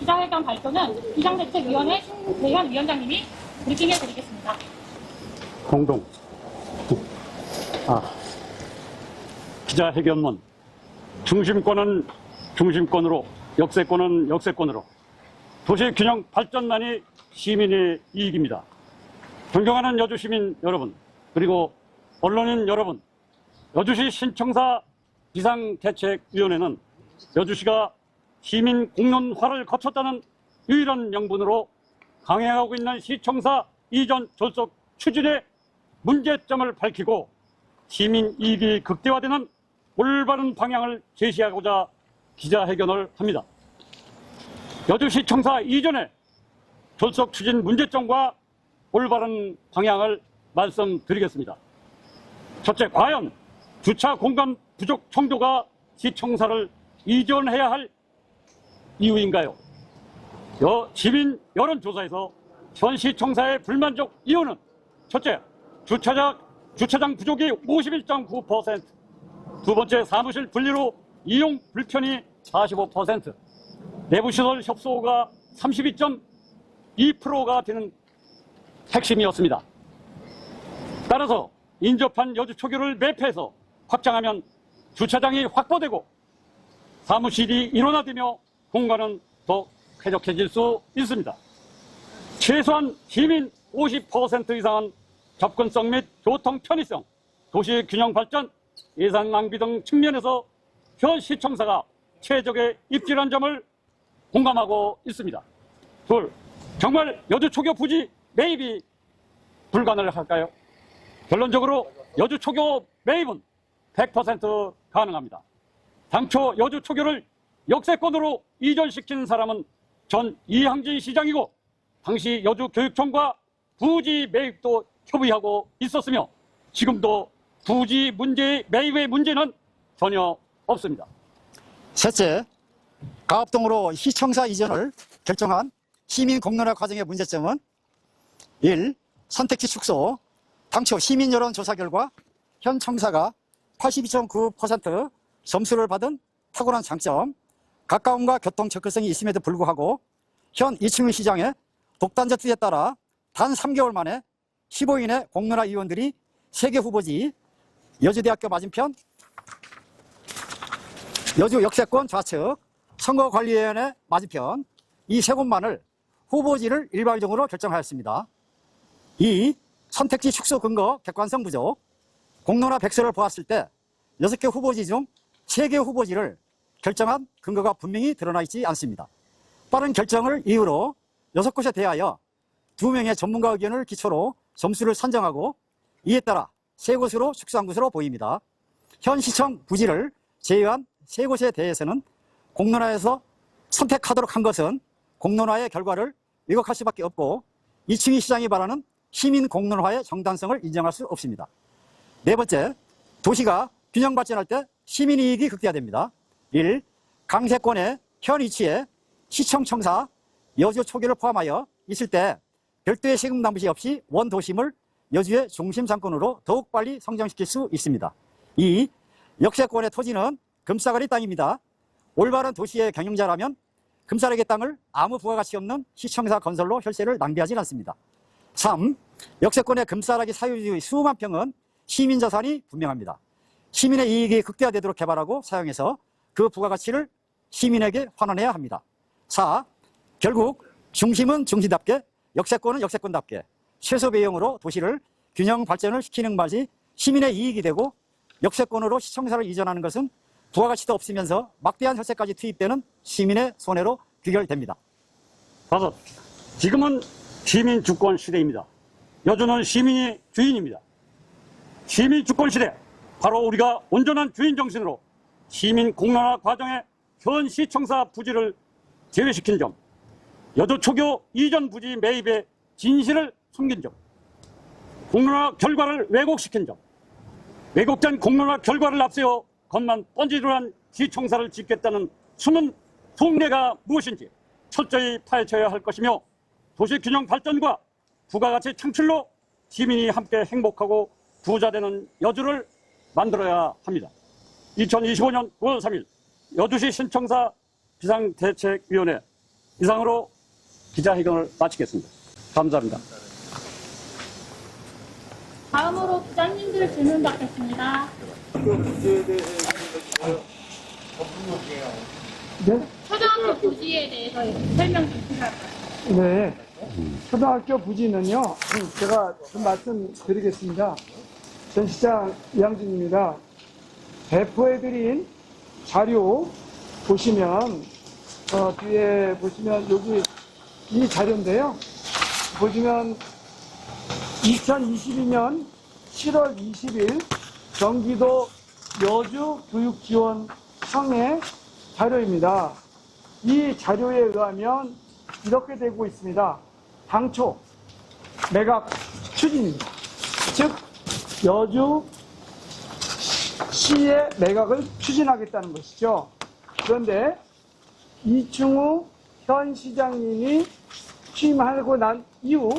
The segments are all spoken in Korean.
기자회견 발표는 비상대책위원회 신대현 위원장님이 브리핑해 드리겠습니다. 기자회견문. 중심권은 중심권으로, 역세권은 역세권으로. 도시균형 발전만이 시민의 이익입니다. 존경하는 여주시민 여러분, 그리고 언론인 여러분, 여주시 신청사 비상대책위원회는 여주시가 시민 공론화를 거쳤다는 유일한 명분으로 강행하고 있는 시청사 이전 졸속 추진의 문제점을 밝히고 시민 이익이 극대화되는 올바른 방향을 제시하고자 기자회견을 합니다. 여주시청사 이전의 졸속 추진 문제점과 올바른 방향을 말씀드리겠습니다. 첫째, 과연 주차 공간 부족 정도가 시청사를 이전해야 할 이유인가요? 시민 여론조사에서 현 시청사의 불만족 이유는 첫째, 주차장 부족이 51.9%, 두 번째, 사무실 분리로 이용 불편이 45%, 내부시설 협소가 32.2%가 되는 핵심이었습니다. 따라서 인접한 여주 초교를 매표해서 확장하면 주차장이 확보되고 사무실이 일원화되며 공간은 더 쾌적해질 수 있습니다. 최소한 시민 50% 이상은 접근성 및 교통 편의성, 도시 균형 발전, 예산 낭비 등 측면에서 현 시청사가 최적의 입지라는 점을 공감하고 있습니다. 둘, 정말 여주 초교 부지 매입이 불가능할까요? 결론적으로 여주 초교 매입은 100% 가능합니다. 당초 여주 초교를 역세권으로 이전시킨 사람은 전 이항진 시장이고 당시 여주교육청과 부지 매입도 협의하고 있었으며 지금도 부지 매입의 문제는 전혀 없습니다. 셋째, 가업동으로 시청사 이전을 결정한 시민 공론화 과정의 문제점은 1. 선택지 축소. 당초 시민 여론조사 결과 현 청사가 82.9% 점수를 받은 탁월한 장점, 가까움과 교통 접근성이 있음에도 불구하고 현 이충희 시장의 독단적 뜻에 따라 단 3개월 만에 15인의 공론화 위원들이 세계 후보지 여주대학교 맞은편 여주 역세권 좌측 선거관리위원회 맞은편 이 세 곳만을 후보지를 일괄적으로 결정하였습니다. 2. 선택지 축소 근거 객관성 부족. 공론화 백서를 보았을 때 6개 후보지 중 3개 후보지를 결정한 근거가 분명히 드러나 있지 않습니다. 빠른 결정을 이유로 6곳에 대하여 2명의 전문가 의견을 기초로 점수를 선정하고 이에 따라 3곳으로 축소한 것으로 보입니다. 현 시청 부지를 제외한 3곳에 대해서는 공론화에서 선택하도록 한 것은 공론화의 결과를 왜곡할 수밖에 없고 이충희 시장이 말하는 시민 공론화의 정당성을 인정할 수 없습니다. 네 번째, 도시가 균형 발전할 때 시민 이익이 극대화됩니다. 1. 강세권의 현 위치에 시청청사 여주 초교를 포함하여 있을 때 별도의 세금 낭비 없이 원도심을 여주의 중심 상권으로 더욱 빨리 성장시킬 수 있습니다. 2. 역세권의 토지는 금싸가리 땅입니다. 올바른 도시의 경영자라면 금싸라기 땅을 아무 부가가치 없는 시청사 건설로 혈세를 낭비하지 않습니다. 3. 역세권의 금싸라기 사유지의 수만 평은 시민자산이 분명합니다. 시민의 이익이 극대화되도록 개발하고 사용해서 그 부가가치를 시민에게 환원해야 합니다. 4. 결국 중심은 중심답게 역세권은 역세권답게 최소 비용으로 도시를 균형 발전을 시키는 것이 시민의 이익이 되고 역세권으로 시청사를 이전하는 것은 부가가치도 없으면서 막대한 혈세까지 투입되는 시민의 손해로 귀결됩니다. 5. 지금은 시민 주권 시대입니다. 여주는 시민이 주인입니다. 시민 주권 시대, 바로 우리가 온전한 주인 정신으로 시민 공론화 과정에 현 시청사 부지를 제외시킨 점, 여주 초교 이전 부지 매입의 진실을 숨긴 점, 공론화 결과를 왜곡시킨 점, 왜곡된 공론화 결과를 앞세워 겉만 번지르르한 시청사를 짓겠다는 숨은 속내가 무엇인지 철저히 파헤쳐야 할 것이며 도시균형 발전과 부가가치 창출로 시민이 함께 행복하고 부자되는 여주를 만들어야 합니다. 2025년 9월 3일 여주시 신청사 비상대책위원회 이상으로 기자회견을 마치겠습니다. 감사합니다. 다음으로 부장님들 질문 받겠습니다. 네? 초등학교 부지에 대해서 설명 좀 부탁드립니다. 네. 초등학교 부지는요, 제가 좀 말씀드리겠습니다. 전 시장 이양준입니다. 배포해드린 자료 보시면, 뒤에 보시면 여기 이 자료인데요. 보시면 2022년 7월 20일 경기도 여주교육지원청의 자료입니다. 이 자료에 의하면 이렇게 되고 있습니다. 당초 매각 추진입니다. 즉 여주시의 매각을 추진하겠다는 것이죠. 그런데 이충우 현 시장님이 취임하고 난 이후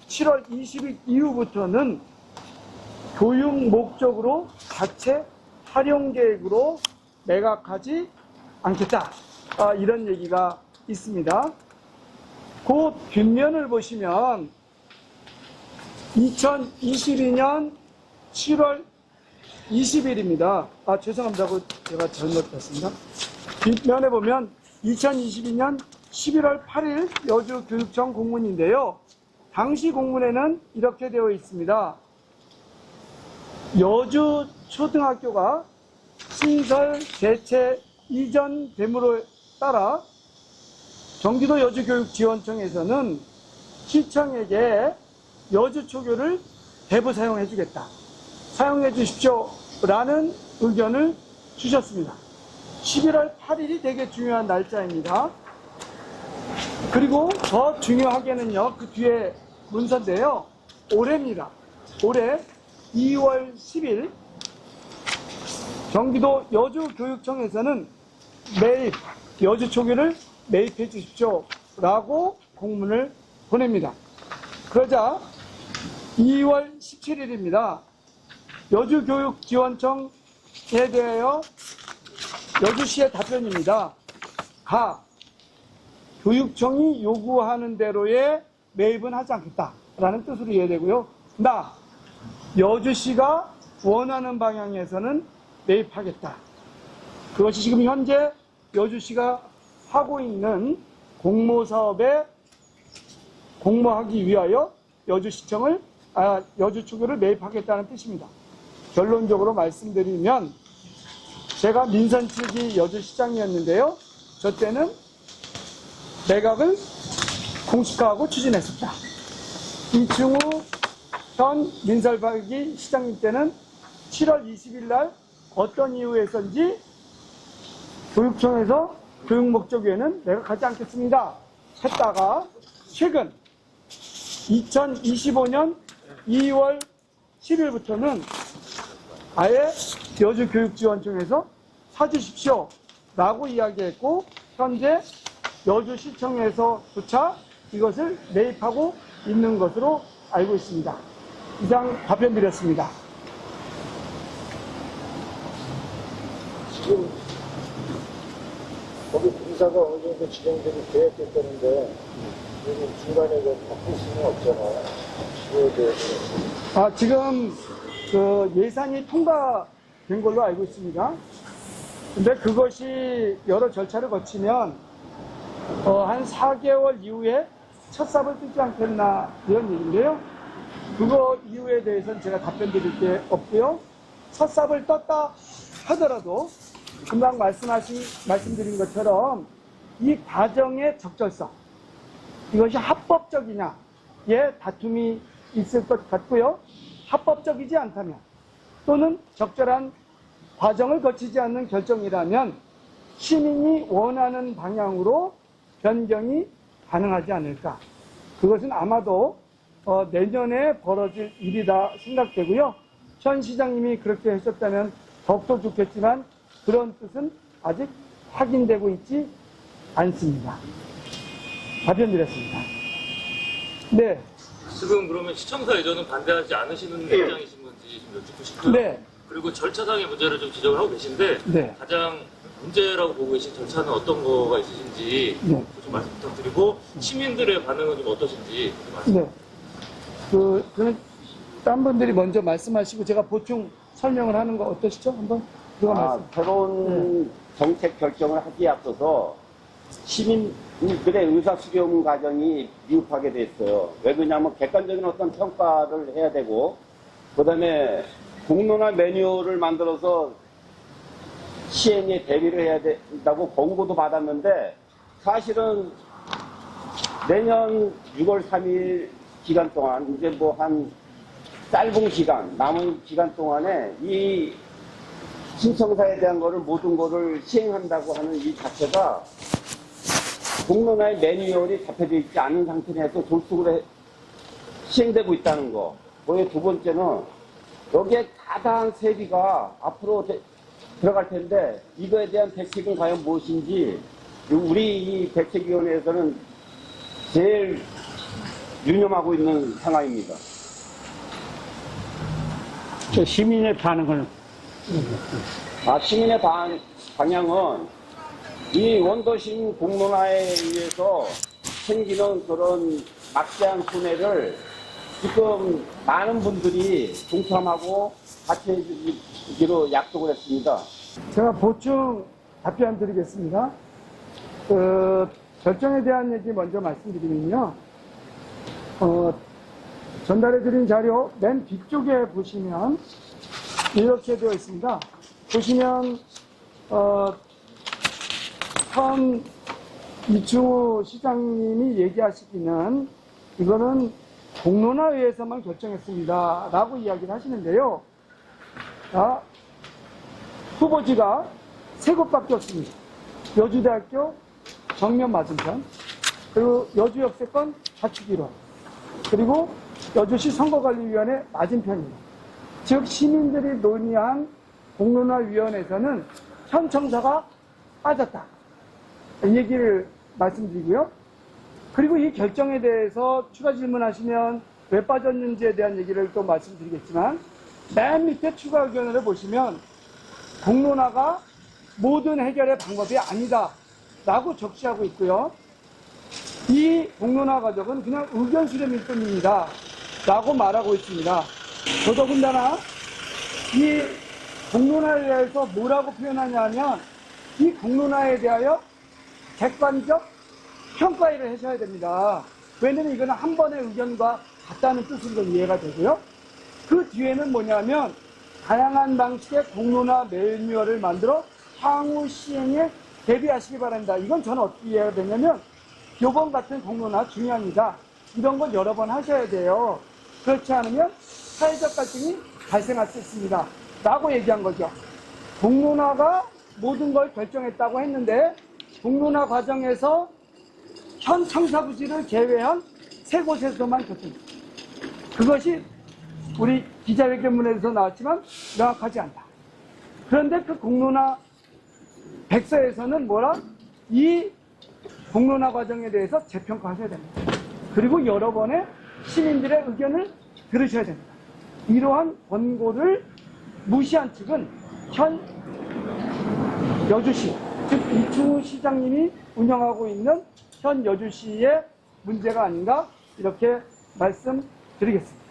7월 20일 이후부터는 교육 목적으로 자체 활용 계획으로 매각하지 않겠다. 이런 얘기가 있습니다. 그 뒷면을 보시면 2022년 7월 20일입니다. 죄송합니다. 제가 잘못했습니다. 뒷면에 보면 2022년 11월 8일 여주교육청 공문인데요. 당시 공문에는 이렇게 되어 있습니다. 여주초등학교가 신설 개체 이전됨으로 따라 경기도 여주교육지원청에서는 시청에게 여주초교를 대부 사용해 주겠다. 사용해 주십시오. 라는 의견을 주셨습니다. 11월 8일이 되게 중요한 날짜입니다. 그리고 더 중요하게는요, 그 뒤에 문서인데요. 올해입니다. 올해 2월 10일 경기도 여주교육청에서는 매입, 여주초교를 매입해 주십시오. 라고 공문을 보냅니다. 그러자 2월 17일입니다. 여주교육지원청에 대하여 여주시의 답변입니다. 교육청이 요구하는 대로의 매입은 하지 않겠다라는 뜻으로 이해되고요. 여주시가 원하는 방향에서는 매입하겠다. 그것이 지금 현재 여주시가 하고 있는 공모사업에 공모하기 위하여 여주초교를 매입하겠다는 뜻입니다. 결론적으로 말씀드리면 제가 민선 7기 여주시장이었는데요. 저 때는 매각을 공식화하고 추진했습니다. 이충우 현 민설 8기 시장님 때는 7월 20일 날 어떤 이유에서인지 교육청에서 교육 목적에는 매각하지 않겠습니다. 했다가 최근 2025년 2월 10일부터는 아예 여주교육지원청에서 사주십시오 라고 이야기했고 현재 여주시청에서조차 이것을 매입하고 있는 것으로 알고 있습니다. 이상 답변 드렸습니다. 지금 거기 공사가 어느 정도 진행되고 계획됐다는데 요즘 중간에 바꿀 수는 없잖아요. 그거에 대해서. 지금 그 예산이 통과된 걸로 알고 있습니다. 근데 그것이 여러 절차를 거치면 한 4개월 이후에 첫 삽을 뜯지 않겠나 이런 얘기인데요. 그거 이유에 대해서는 제가 답변 드릴 게 없고요. 첫 삽을 떴다 하더라도 금방 말씀드린 것처럼 이 과정의 적절성, 이것이 합법적이냐에 다툼이 있을 것 같고요. 합법적이지 않다면 또는 적절한 과정을 거치지 않는 결정이라면 시민이 원하는 방향으로 변경이 가능하지 않을까. 그것은 아마도 내년에 벌어질 일이다 생각되고요. 현 시장님이 그렇게 하셨다면 더욱더 좋겠지만 그런 뜻은 아직 확인되고 있지 않습니다. 답변 드렸습니다. 네. 지금 그러면 시청사 이전은 반대하지 않으시는 입장이신 건지 좀 여쭙고 싶고요. 네. 그리고 절차상의 문제를 좀 지적을 하고 계신데 네. 가장 문제라고 보고 계신 절차는 어떤 거가 있으신지 네. 좀 말씀 부탁드리고 시민들의 반응은 좀 어떠신지 좀 말씀. 네. 그는 딴 분들이 먼저 말씀하시고 제가 보충 설명을 하는 거 어떠시죠? 한번 누가 말씀. 새로운 정책 결정을 하기에 앞서서 시민들의 의사수렴 과정이 미흡하게 됐어요. 왜 그러냐면 객관적인 어떤 평가를 해야 되고, 그 다음에 공론화 매뉴얼을 만들어서 시행에 대비를 해야 된다고 권고도 받았는데, 사실은 내년 6월 3일 기간 동안, 이제 뭐 한 짧은 기간, 남은 기간 동안에 이 신청사에 대한 거를 모든 거를 시행한다고 하는 이 자체가 공론화의 매뉴얼이 잡혀져 있지 않은 상태에서 졸속으로 시행되고 있다는 거. 그리고 두 번째는 여기에 타당한 세비가 앞으로 들어갈 텐데 이거에 대한 대책은 과연 무엇인지 우리 이 대책위원회에서는 제일 유념하고 있는 상황입니다. 시민의 반응을 시민의 방향은 이 원도심 공론화에 의해서 생기는 그런 막대한 손해를 지금 많은 분들이 동참하고 같이 해주기로 약속을 했습니다. 제가 보충 답변 드리겠습니다. 결정에 대한 얘기 먼저 말씀드리면요. 전달해드린 자료 맨 뒤쪽에 보시면 이렇게 되어 있습니다. 보시면 현 이충우 시장님이 얘기하시기는 이거는 공론화위에서만 결정했습니다 라고 이야기를 하시는데요. 후보지가 세 곳밖에 없습니다. 여주대학교 정면 맞은편, 그리고 여주역세권 좌측 1호, 그리고 여주시 선거관리위원회 맞은편입니다. 즉 시민들이 논의한 공론화위원회에서는 현 청사가 빠졌다, 이 얘기를 말씀드리고요. 그리고 이 결정에 대해서 추가 질문하시면 왜 빠졌는지에 대한 얘기를 또 말씀드리겠지만, 맨 밑에 추가 의견을 보시면 공론화가 모든 해결의 방법이 아니다 라고 적시하고 있고요. 이 공론화 과정은 그냥 의견 수렴일 뿐입니다 라고 말하고 있습니다. 더더군다나 이 공론화에 대해서 뭐라고 표현하냐면, 이 공론화에 대하여 객관적 평가를 하셔야 됩니다. 왜냐면 이거는 한 번의 의견과 같다는 뜻으로 이해가 되고요. 그 뒤에는 뭐냐면 다양한 방식의 공론화 매뉴얼을 만들어 향후 시행에 대비하시기 바랍니다. 이건 저는 어떻게 이해가 되냐면, 요번 같은 공론화 중요합니다. 이런 건 여러 번 하셔야 돼요. 그렇지 않으면 사회적 갈등이 발생할 수 있습니다 라고 얘기한 거죠. 공론화가 모든 걸 결정했다고 했는데, 공론화 과정에서 현 청사부지를 제외한 세 곳에서만 결정했습니다. 그것이 우리 기자회견문에서 나왔지만 명확하지 않다. 그런데 그 공론화 백서에서는 뭐라? 이 공론화 과정에 대해서 재평가하셔야 됩니다. 그리고 여러 번의 시민들의 의견을 들으셔야 됩니다. 이러한 권고를 무시한 측은 현 여주시, 즉 이충우 시장님이 운영하고 있는 현 여주시의 문제가 아닌가, 이렇게 말씀드리겠습니다.